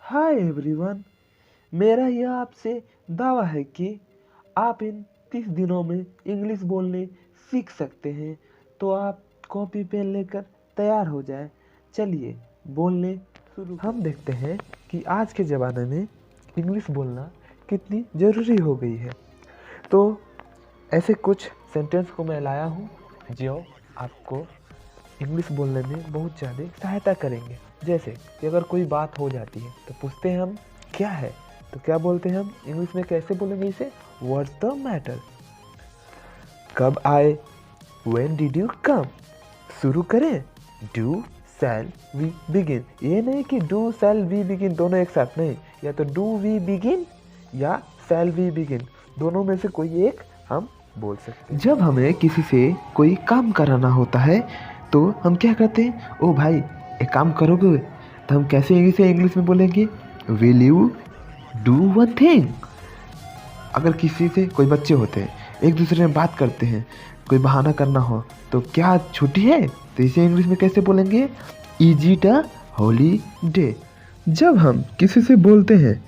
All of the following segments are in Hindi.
Hi everyone. मेरा यह आपसे दावा है कि आप इन 30 दिनों में इंग्लिश बोलने सीख सकते हैं। तो आप कॉपी पेन लेकर तैयार हो जाए। चलिए बोलने शुरू। हम देखते हैं कि आज के ज़माने में इंग्लिश बोलना कितनी ज़रूरी हो गई है। तो ऐसे कुछ सेंटेंस को मैं लाया हूँ जो आपको इंग्लिश बोलने में बहुत ज़्यादा सहायता करेंगे। जैसे कि अगर कोई बात हो जाती है तो पूछते हैं हम क्या है, तो क्या बोलते हैं हम इंग्लिश में, कैसे बोलेंगे इसे? What's the matter. कब आए? When did you come. शुरू करें? Do shall we begin. ये नहीं कि डू शैल वी बिगिन दोनों एक साथ नहीं, या तो डू वी बिगिन या शैल वी बिगिन, दोनों में से कोई एक हम बोल सकते हैं। जब हमें किसी से कोई काम कराना होता है तो हम क्या कहते हैं? ओ भाई एक काम करोगे? तो हम कैसे इंग्लिश में बोलेंगे? Will you do one thing. अगर किसी से, कोई बच्चे होते हैं एक दूसरे में बात करते हैं, कोई बहाना करना हो तो क्या छुट्टी है, तो इसे इंग्लिश में कैसे बोलेंगे? Is it a holiday. जब हम किसी से बोलते हैं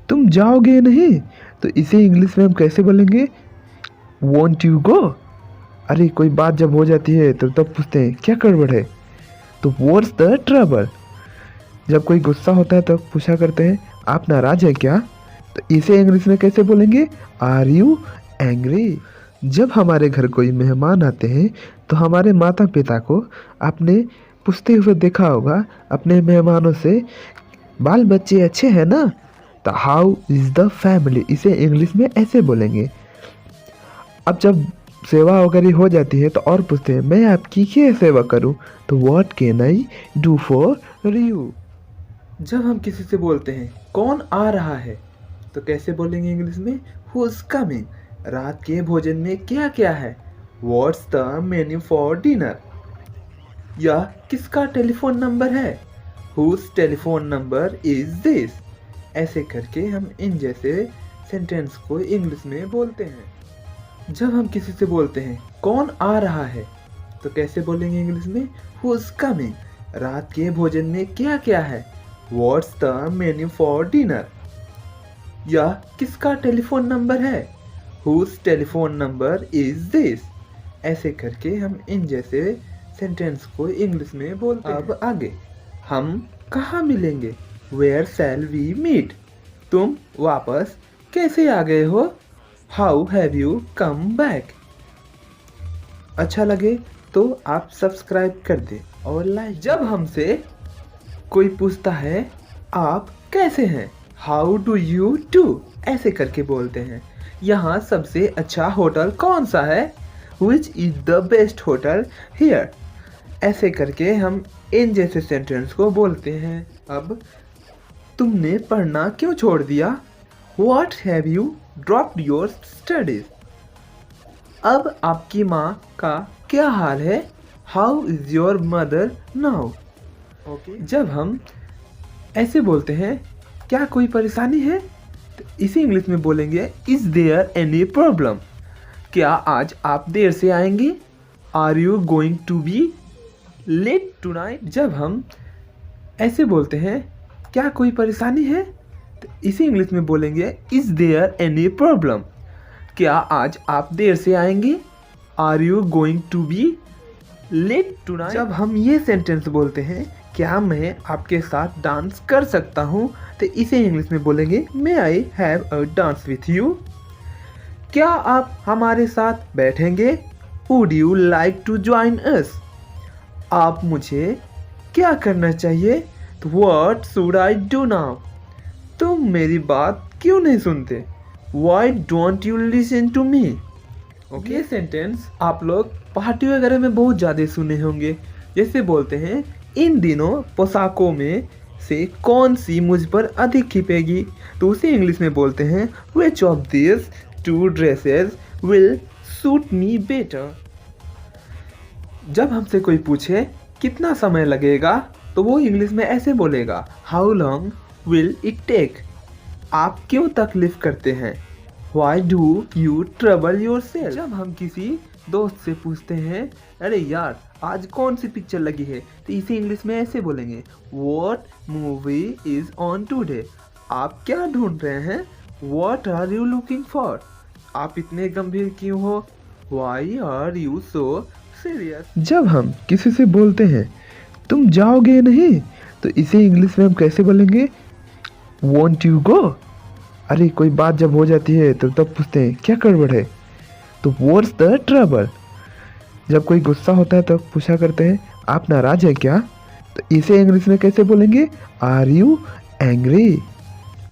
तुम जाओगे नहीं, तो इसे इंग्लिश में हम कैसे बोलेंगे? Want you go. अरे कोई बात जब हो जाती है तो तब पूछते हैं क्या गड़बड़ है, तो व्हाट्स द ट्रबल। जब कोई गुस्सा होता है तो पूछा करते हैं आप नाराज हैं क्या, तो इसे इंग्लिश में कैसे बोलेंगे? Are you angry. जब हमारे घर कोई मेहमान आते हैं तो हमारे माता पिता को आपने पूछते हुए देखा होगा अपने मेहमानों से, बाल बच्चे अच्छे हैं ना, तो हाउ इज़ द फैमिली, इसे इंग्लिश में ऐसे बोलेंगे। अब जब सेवा वगैरह हो जाती है तो और पूछते हैं मैं आपकी क्या सेवा करूं, तो what can I do for you. जब हम किसी से बोलते हैं कौन आ रहा है, तो कैसे बोलेंगे इंग्लिश में? Who is coming. रात के भोजन में क्या क्या है? What's the menu for dinner. या किसका टेलीफोन नंबर है? Whose telephone number is this. ऐसे करके हम इन जैसे सेंटेंस को इंग्लिश में बोलते हैं। जब हम किसी से बोलते हैं कौन आ रहा है, तो कैसे बोलेंगे इंग्लिश में? Who is coming. रात के भोजन में क्या क्या है? What's the menu for dinner. या किसका टेलीफोन नंबर है? Whose telephone number is this. ऐसे करके हम इन जैसे सेंटेंस को इंग्लिश में बोलते हैं। अब आगे, हम कहाँ मिलेंगे? Where shall we meet. तुम वापस कैसे आ गए हो? How have you come back. अच्छा लगे तो आप सब्सक्राइब कर दें और लाइक। जब हमसे कोई पूछता है आप कैसे हैं, हाउ डू यू डू, ऐसे करके बोलते हैं। यहाँ सबसे अच्छा होटल कौन सा है? Which is the best hotel here. ऐसे करके हम इन जैसे सेंटेंस को बोलते हैं। अब तुमने पढ़ना क्यों छोड़ दिया? What have you dropped your studies. अब आपकी माँ का क्या हाल है? How is your mother now. Okay, जब हम ऐसे बोलते हैं क्या कोई परेशानी है, तो इसे इंग्लिश में बोलेंगे इज देयर एनी प्रॉब्लम। क्या आज आप देर से आएंगे? Are you going to be late tonight. जब हम ऐसे बोलते हैं क्या कोई परेशानी है, तो इसे इंग्लिश में बोलेंगे इज देयर एनी प्रॉब्लम। क्या आज आप देर से आएंगे? Are you going to be late tonight. जब हम ये सेंटेंस बोलते हैं क्या मैं आपके साथ डांस कर सकता हूँ, तो इसे इंग्लिश में बोलेंगे may I have a dance with you. क्या आप हमारे साथ बैठेंगे? Would you like to join us. आप मुझे क्या करना चाहिए? तो what should I do now. तुम मेरी बात क्यों नहीं सुनते? Why don't you listen to me. Okay, ये सेंटेंस आप लोग पार्टी वगैरह में बहुत ज़्यादा सुने होंगे। जैसे बोलते हैं इन दिनों पोशाकों में से कौन सी मुझ पर अधिक खिपेगी, तो उसे इंग्लिश में बोलते हैं which of this two dresses will suit me better. जब हमसे कोई पूछे कितना समय लगेगा, तो वो इंग्लिश में ऐसे बोलेगा how long will it take. आप क्यों तकलीफ करते हैं? Why do you trouble yourself. जब हम किसी दोस्त से पूछते हैं, अरे यार आज कौन सी पिक्चर लगी है, तो इसे इंग्लिश में ऐसे बोलेंगे, what movie is on today. आप क्या ढूंढ रहे हैं, what are you looking for. आप इतने गंभीर क्यों हो, why are you so serious. जब हम किसी से बोलते हैं तुम जाओगे नहीं, तो इसे इंग्लिश में हम कैसे बोलेंगे, वॉन्ट यू गो। अरे कोई बात जब हो जाती है तो तब पूछते हैं क्या गड़बड़ है, तो व्हाट्स द ट्रबल। जब कोई गुस्सा होता है तो पूछा करते हैं आप नाराज हैं क्या, तो इसे इंग्लिश में कैसे बोलेंगे, आर यू एंग्री।